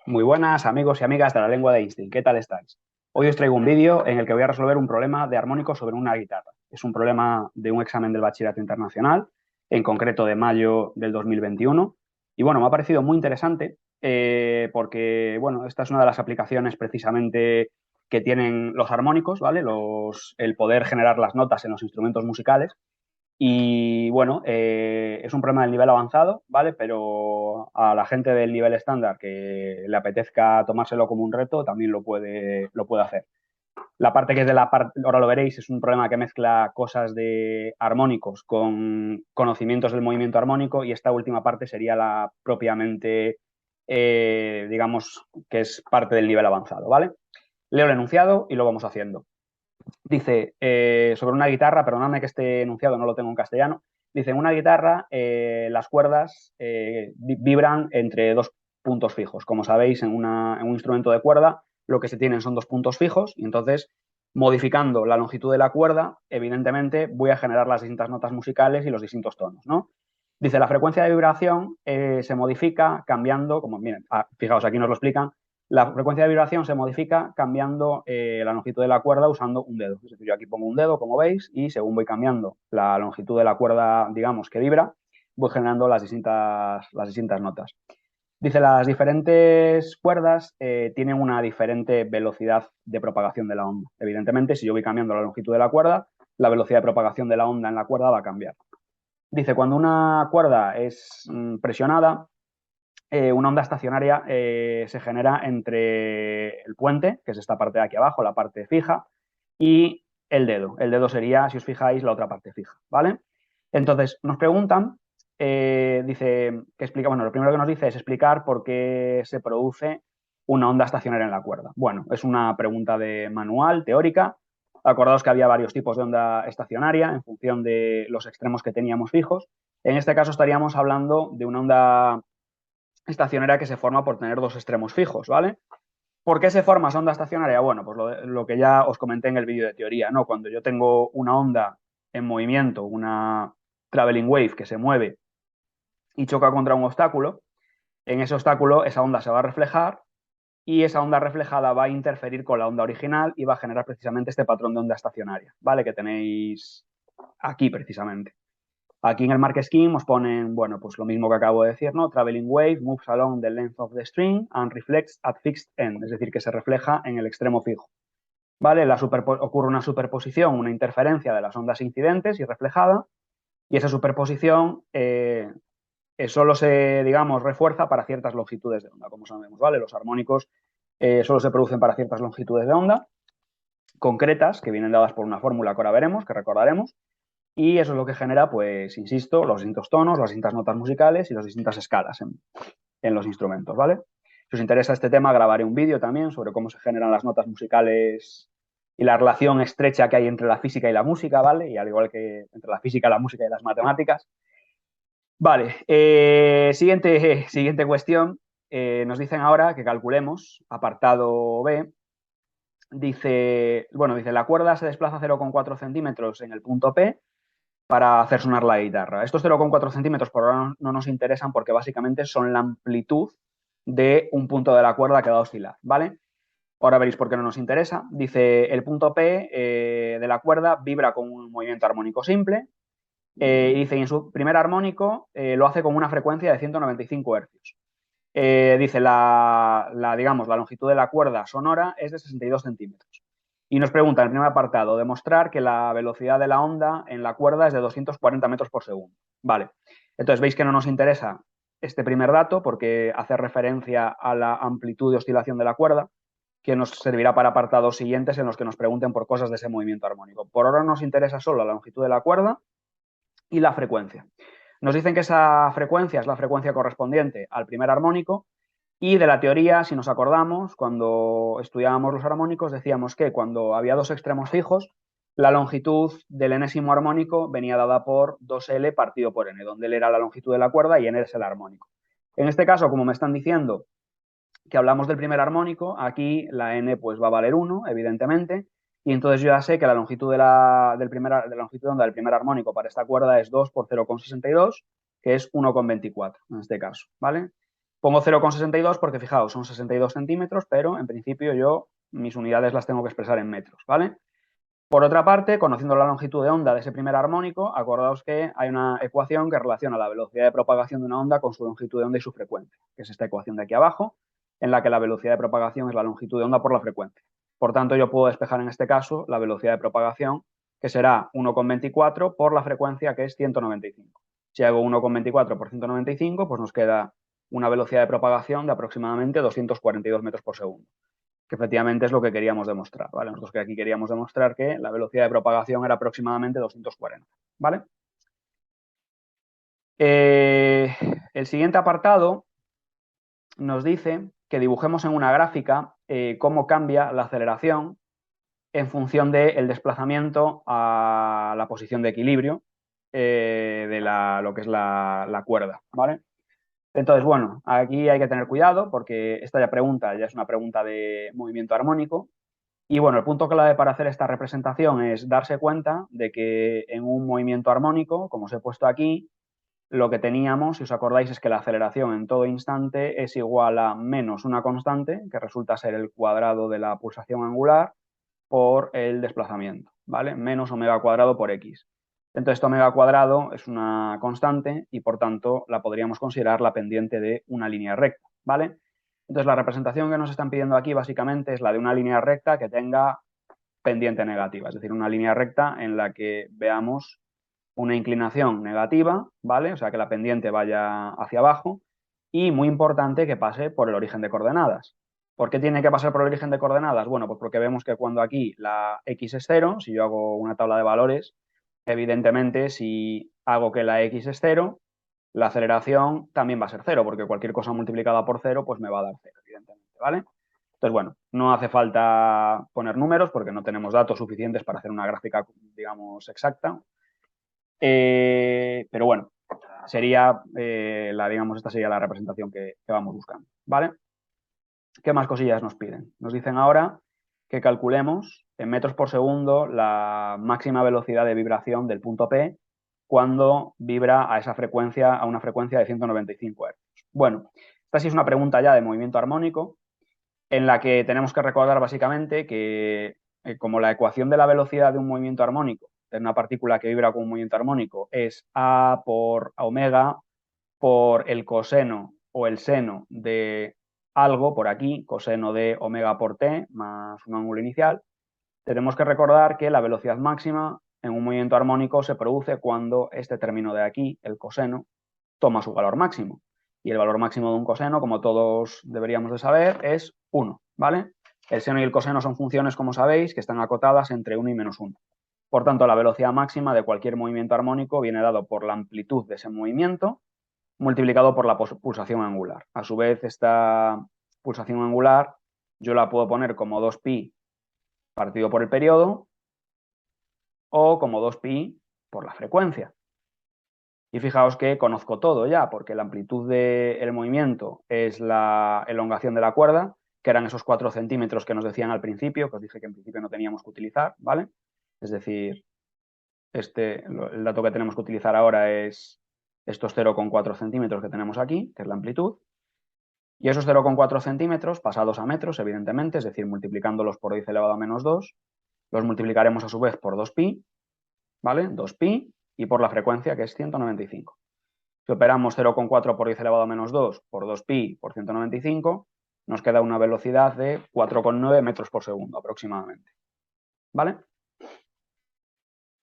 Muy buenas amigos y amigas de la lengua de Einstein, ¿qué tal estáis? Hoy os traigo un vídeo en el que voy a resolver un problema de armónicos sobre una guitarra. Es un problema de un examen del bachillerato internacional, en concreto de mayo del 2021. Y bueno, me ha parecido muy interesante porque, bueno, esta es una de las aplicaciones precisamente que tienen los armónicos, ¿vale? El poder generar las notas en los instrumentos musicales. Y bueno, es un problema del nivel avanzado, ¿vale? Pero a la gente del nivel estándar que le apetezca tomárselo como un reto, también lo puede hacer. La parte que es de la parte, ahora lo veréis, es un problema que mezcla cosas de armónicos con conocimientos del movimiento armónico y esta última parte sería la propiamente, digamos, que es parte del nivel avanzado, ¿vale? Leo el enunciado y lo vamos haciendo. Dice, sobre una guitarra, perdonadme que este enunciado no lo tengo en castellano, dice, en una guitarra las cuerdas vibran entre dos puntos fijos. Como sabéis, en un instrumento de cuerda lo que se tienen son dos puntos fijos y entonces, modificando la longitud de la cuerda, evidentemente voy a generar las distintas notas musicales y los distintos tonos, ¿no? Dice, la frecuencia de vibración se modifica cambiando, como miren, fijaos, aquí nos lo explican, la frecuencia de vibración se modifica cambiando la longitud de la cuerda usando un dedo. Es decir, yo aquí pongo un dedo, como veis, y según voy cambiando la longitud de la cuerda, digamos, que vibra, voy generando las distintas notas. Dice, las diferentes cuerdas tienen una diferente velocidad de propagación de la onda. Evidentemente, si yo voy cambiando la longitud de la cuerda, la velocidad de propagación de la onda en la cuerda va a cambiar. Dice, cuando una cuerda es presionada, una onda estacionaria se genera entre el puente, que es esta parte de aquí abajo, la parte fija, y el dedo. El dedo sería, si os fijáis, la otra parte fija, ¿vale? Entonces, nos preguntan, dice, que explica, bueno, lo primero que nos dice es explicar por qué se produce una onda estacionaria en la cuerda. Bueno, es una pregunta de manual, teórica. Acordaos que había varios tipos de onda estacionaria en función de los extremos que teníamos fijos. En este caso estaríamos hablando de una onda estacionaria que se forma por tener dos extremos fijos, ¿vale? ¿Por qué se forma esa onda estacionaria? Bueno, pues lo que ya os comenté en el vídeo de teoría, ¿no? Cuando yo tengo una onda en movimiento, una traveling wave que se mueve y choca contra un obstáculo, en ese obstáculo esa onda se va a reflejar y esa onda reflejada va a interferir con la onda original y va a generar precisamente este patrón de onda estacionaria, ¿vale? Que tenéis aquí precisamente. Aquí en el Mark Scheme os ponen, bueno, pues lo mismo que acabo de decir, ¿no? Traveling wave moves along the length of the string and reflects at fixed end, es decir, que se refleja en el extremo fijo. ¿Vale? Ocurre una superposición, una interferencia de las ondas incidentes y reflejada, y esa superposición solo se, digamos, refuerza para ciertas longitudes de onda, como sabemos, ¿vale? Los armónicos solo se producen para ciertas longitudes de onda concretas, que vienen dadas por una fórmula que ahora veremos, que recordaremos, y eso es lo que genera, pues, insisto, los distintos tonos, las distintas notas musicales y las distintas escalas en los instrumentos, ¿vale? Si os interesa este tema, grabaré un vídeo también sobre cómo se generan las notas musicales y la relación estrecha que hay entre la física y la música, ¿vale? Y al igual que entre la física, la música y las matemáticas. Vale, siguiente cuestión. Nos dicen ahora que calculemos, apartado B, dice, la cuerda se desplaza 0,4 centímetros en el punto P para hacer sonar la guitarra. Estos 0,4 centímetros por ahora no nos interesan porque básicamente son la amplitud de un punto de la cuerda que va a oscilar, ¿vale? Ahora veréis por qué no nos interesa. Dice, el punto P de la cuerda vibra con un movimiento armónico simple y dice, y en su primer armónico lo hace con una frecuencia de 195 hercios. Dice, digamos, la longitud de la cuerda sonora es de 62 centímetros. Y nos pregunta en el primer apartado, demostrar que la velocidad de la onda en la cuerda es de 240 metros por segundo. Vale. Entonces, veis que no nos interesa este primer dato porque hace referencia a la amplitud de oscilación de la cuerda, que nos servirá para apartados siguientes en los que nos pregunten por cosas de ese movimiento armónico. Por ahora nos interesa solo la longitud de la cuerda y la frecuencia. Nos dicen que esa frecuencia es la frecuencia correspondiente al primer armónico y de la teoría, si nos acordamos, cuando estudiábamos los armónicos, decíamos que cuando había dos extremos fijos, la longitud del enésimo armónico venía dada por 2L partido por N, donde L era la longitud de la cuerda y N es el armónico. En este caso, como me están diciendo que hablamos del primer armónico, aquí la N pues va a valer 1, evidentemente, y entonces yo ya sé que la longitud de la longitud de onda del primer armónico para esta cuerda es 2 por 0,62, que es 1,24 en este caso, ¿vale? Pongo 0,62 porque, fijaos, son 62 centímetros, pero en principio yo mis unidades las tengo que expresar en metros, ¿vale? Por otra parte, conociendo la longitud de onda de ese primer armónico, acordaos que hay una ecuación que relaciona la velocidad de propagación de una onda con su longitud de onda y su frecuencia, que es esta ecuación de aquí abajo, en la que la velocidad de propagación es la longitud de onda por la frecuencia. Por tanto, yo puedo despejar en este caso la velocidad de propagación, que será 1,24 por la frecuencia, que es 195. Si hago 1,24 por 195, pues nos queda una velocidad de propagación de aproximadamente 242 metros por segundo, que efectivamente es lo que queríamos demostrar, ¿vale? Nosotros que aquí queríamos demostrar que la velocidad de propagación era aproximadamente 240, ¿vale? El siguiente apartado nos dice que dibujemos en una gráfica cómo cambia la aceleración en función del desplazamiento a la posición de equilibrio de lo que es la cuerda, ¿vale? Entonces, bueno, aquí hay que tener cuidado porque esta pregunta ya es una pregunta de movimiento armónico. Y bueno, el punto clave para hacer esta representación es darse cuenta de que en un movimiento armónico, como os he puesto aquí, lo que teníamos, si os acordáis, es que la aceleración en todo instante es igual a menos una constante, que resulta ser el cuadrado de la pulsación angular, por el desplazamiento, ¿vale? Menos omega cuadrado por x. Entonces, este omega cuadrado es una constante y, por tanto, la podríamos considerar la pendiente de una línea recta, ¿vale? Entonces, la representación que nos están pidiendo aquí, básicamente, es la de una línea recta que tenga pendiente negativa, es decir, una línea recta en la que veamos una inclinación negativa, ¿vale? O sea, que la pendiente vaya hacia abajo y, muy importante, que pase por el origen de coordenadas. ¿Por qué tiene que pasar por el origen de coordenadas? Bueno, pues porque vemos que cuando aquí la x es 0, si yo hago una tabla de valores, evidentemente, si hago que la x es 0, la aceleración también va a ser 0, porque cualquier cosa multiplicada por 0, pues me va a dar 0, evidentemente, ¿vale? Entonces, bueno, no hace falta poner números porque no tenemos datos suficientes para hacer una gráfica, digamos, exacta. Pero bueno, sería, digamos, esta sería la representación que vamos buscando, ¿vale? ¿Qué más cosillas nos piden? Nos dicen ahora que calculemos en metros por segundo la máxima velocidad de vibración del punto P cuando vibra a esa frecuencia, a una frecuencia de 195 Hz. Bueno, esta sí es una pregunta ya de movimiento armónico, en la que tenemos que recordar básicamente que como la ecuación de la velocidad de un movimiento armónico, de una partícula que vibra con un movimiento armónico, es A por omega por el coseno o el seno de algo por aquí, coseno de omega por t más un ángulo inicial, tenemos que recordar que la velocidad máxima en un movimiento armónico se produce cuando este término de aquí, el coseno, toma su valor máximo. Y el valor máximo de un coseno, como todos deberíamos de saber, es 1, ¿vale? El seno y el coseno son funciones, como sabéis, que están acotadas entre 1 y menos 1. Por tanto, la velocidad máxima de cualquier movimiento armónico viene dado por la amplitud de ese movimiento multiplicado por la pulsación angular. A su vez, esta pulsación angular yo la puedo poner como 2pi partido por el periodo o como 2pi por la frecuencia. Y fijaos que conozco todo ya, porque la amplitud del movimiento es la elongación de la cuerda, que eran esos 4 centímetros que nos decían al principio, que os dije que en principio no teníamos que utilizar, ¿vale? Es decir, el dato que tenemos que utilizar ahora es estos 0,4 centímetros que tenemos aquí, que es la amplitud. Y esos 0,4 centímetros pasados a metros, evidentemente, es decir, multiplicándolos por 10 elevado a menos 2, los multiplicaremos a su vez por 2pi, ¿vale? 2pi y por la frecuencia, que es 195. Si operamos 0,4 por 10 elevado a menos 2 por 2pi por 195, nos queda una velocidad de 4,9 metros por segundo aproximadamente, ¿vale?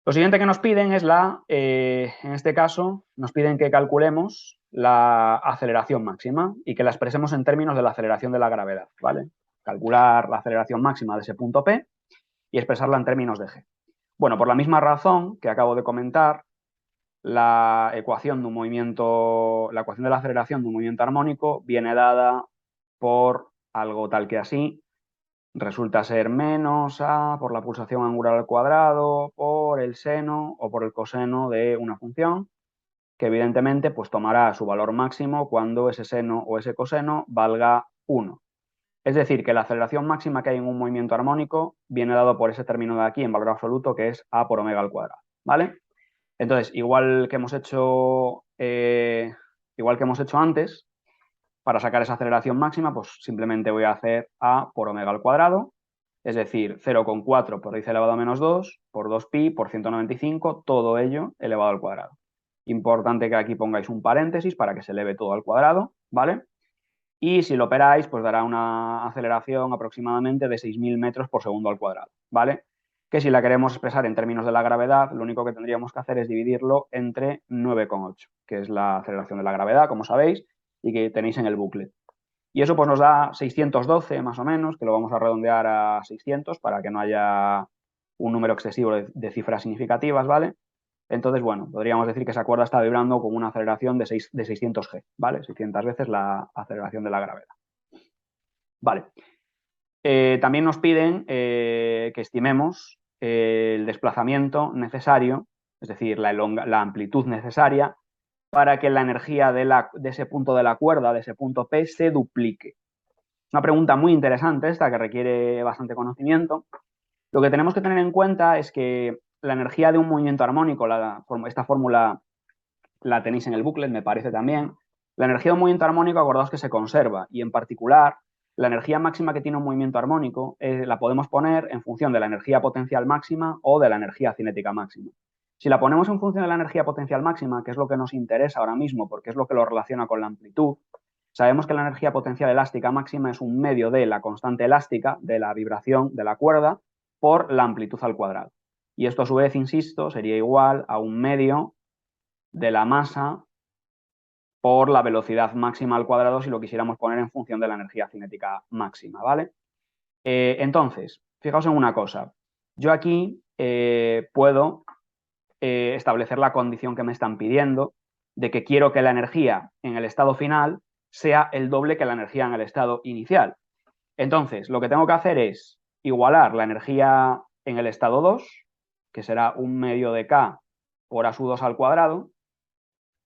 Lo siguiente que nos piden es en este caso, nos piden que calculemos la aceleración máxima y que la expresemos en términos de la aceleración de la gravedad, ¿vale? Calcular la aceleración máxima de ese punto P y expresarla en términos de g. Bueno, por la misma razón que acabo de comentar, la ecuación de un movimiento, la ecuación de la aceleración de un movimiento armónico viene dada por algo tal que así, resulta ser menos a por la pulsación angular al cuadrado, por el seno o por el coseno de una función, que evidentemente pues tomará su valor máximo cuando ese seno o ese coseno valga 1. Es decir, que la aceleración máxima que hay en un movimiento armónico viene dado por ese término de aquí en valor absoluto, que es a por omega al cuadrado, ¿vale? Entonces, igual que hemos hecho antes, Para sacar esa aceleración máxima, pues simplemente voy a hacer a por omega al cuadrado, es decir, 0,4 por 10 elevado a menos 2 por 2pi por 195, todo ello elevado al cuadrado. Importante que aquí pongáis un paréntesis para que se eleve todo al cuadrado, ¿vale? Y si lo operáis, pues dará una aceleración aproximadamente de 6.000 metros por segundo al cuadrado, ¿vale? Que si la queremos expresar en términos de la gravedad, lo único que tendríamos que hacer es dividirlo entre 9,8, que es la aceleración de la gravedad, como sabéis, y que tenéis en el booklet. Y eso pues nos da 612 más o menos, que lo vamos a redondear a 600 para que no haya un número excesivo de cifras significativas, ¿vale? Entonces, bueno, podríamos decir que esa cuerda está vibrando con una aceleración de 600 G, ¿vale? 600 veces la aceleración de la gravedad. Vale. También nos piden que estimemos el desplazamiento necesario, es decir, la amplitud necesaria para que la energía de ese punto de la cuerda, de ese punto P, se duplique. Una pregunta muy interesante esta que requiere bastante conocimiento. Lo que tenemos que tener en cuenta es que la energía de un movimiento armónico, esta fórmula la tenéis en el booklet, me parece también. La energía de un movimiento armónico, acordaos que se conserva y en particular la energía máxima que tiene un movimiento armónico la podemos poner en función de la energía potencial máxima o de la energía cinética máxima. Si la ponemos en función de la energía potencial máxima, que es lo que nos interesa ahora mismo porque es lo que lo relaciona con la amplitud, sabemos que la energía potencial elástica máxima es un medio de la constante elástica de la vibración de la cuerda por la amplitud al cuadrado. Y esto a su vez, insisto, sería igual a un medio de la masa por la velocidad máxima al cuadrado si lo quisiéramos poner en función de la energía cinética máxima, ¿vale? Entonces, fijaos en una cosa. Yo aquí puedo establecer la condición que me están pidiendo de que quiero que la energía en el estado final sea el doble que la energía en el estado inicial. Entonces, lo que tengo que hacer es igualar la energía en el estado 2, que será un medio de K por A sub 2 al cuadrado,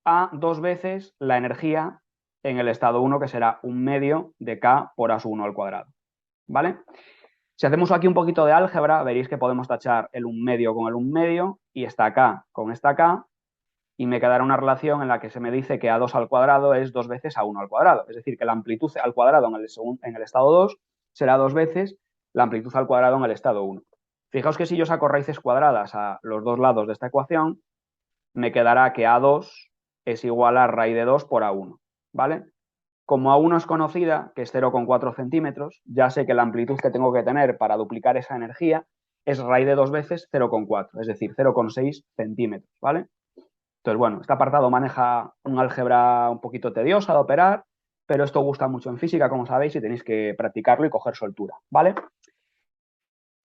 a 2 veces la energía en el estado 1, que será un medio de K por A sub 1 al cuadrado. ¿Vale? Si hacemos aquí un poquito de álgebra, veréis que podemos tachar el 1 medio con el 1 medio y esta K con esta K, y me quedará una relación en la que se me dice que A2 al cuadrado es 2 veces A1 al cuadrado. Es decir, que la amplitud al cuadrado en el estado 2 será 2 veces la amplitud al cuadrado en el estado 1. Fijaos que si yo saco raíces cuadradas a los dos lados de esta ecuación, me quedará que A2 es igual a raíz de 2 por A1, ¿vale? Como A1 es conocida, que es 0,4 centímetros, ya sé que la amplitud que tengo que tener para duplicar esa energía es raíz de 2 veces 0,4, es decir, 0,6 centímetros, ¿vale? Entonces, bueno, este apartado maneja un álgebra un poquito tediosa de operar, pero esto gusta mucho en física, como sabéis, y tenéis que practicarlo y coger soltura, ¿vale?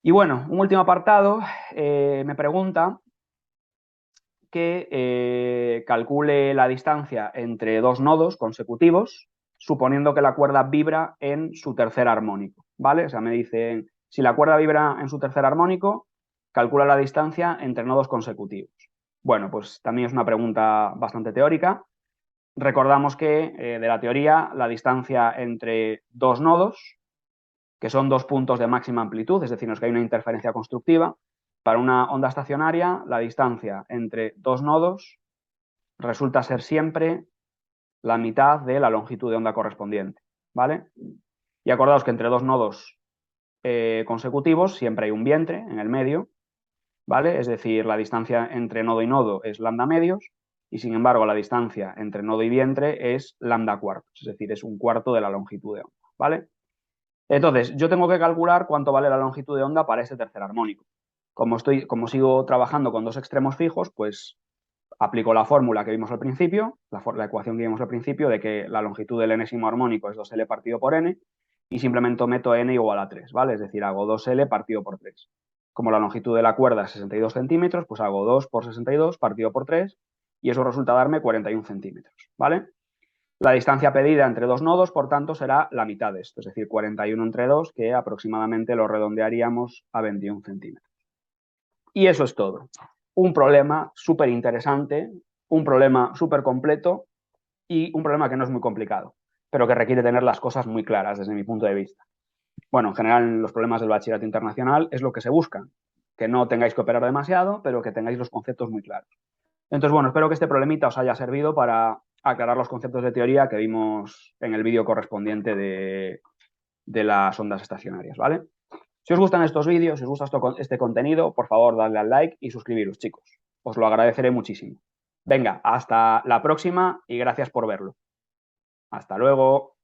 Y bueno, un último apartado me pregunta que calcule la distancia entre dos nodos consecutivos, suponiendo que la cuerda vibra en su tercer armónico, ¿vale? O sea, me dicen, si la cuerda vibra en su tercer armónico, calcula la distancia entre nodos consecutivos. Bueno, pues también es una pregunta bastante teórica. Recordamos que de la teoría la distancia entre dos nodos, que son dos puntos de máxima amplitud, es decir, no es que hay una interferencia constructiva, para una onda estacionaria la distancia entre dos nodos resulta ser siempre la mitad de la longitud de onda correspondiente, ¿vale? Y acordaos que entre dos nodos consecutivos siempre hay un vientre en el medio, ¿vale? Es decir, la distancia entre nodo y nodo es lambda medios y sin embargo la distancia entre nodo y vientre es lambda cuartos, es decir, es un cuarto de la longitud de onda, ¿vale? Entonces, yo tengo que calcular cuánto vale la longitud de onda para este tercer armónico. Como sigo trabajando con dos extremos fijos, pues aplico la fórmula que vimos al principio, la ecuación que vimos al principio de que la longitud del enésimo armónico es 2L partido por N y simplemente meto N igual a 3, ¿vale? Es decir, hago 2L partido por 3. Como la longitud de la cuerda es 62 centímetros, pues hago 2 por 62 partido por 3 y eso resulta darme 41 centímetros, ¿vale? La distancia pedida entre dos nodos, por tanto, será la mitad de esto, es decir, 41 entre 2, que aproximadamente lo redondearíamos a 21 centímetros. Y eso es todo. Un problema súper interesante, un problema súper completo y un problema que no es muy complicado, pero que requiere tener las cosas muy claras desde mi punto de vista. Bueno, en general en los problemas del bachillerato internacional es lo que se busca, que no tengáis que operar demasiado, pero que tengáis los conceptos muy claros. Entonces, bueno, espero que este problemita os haya servido para aclarar los conceptos de teoría que vimos en el vídeo correspondiente de las ondas estacionarias, ¿vale? Si os gustan estos vídeos, si os gusta este contenido, por favor, dadle al like y suscribiros, chicos. Os lo agradeceré muchísimo. Venga, hasta la próxima y gracias por verlo. Hasta luego.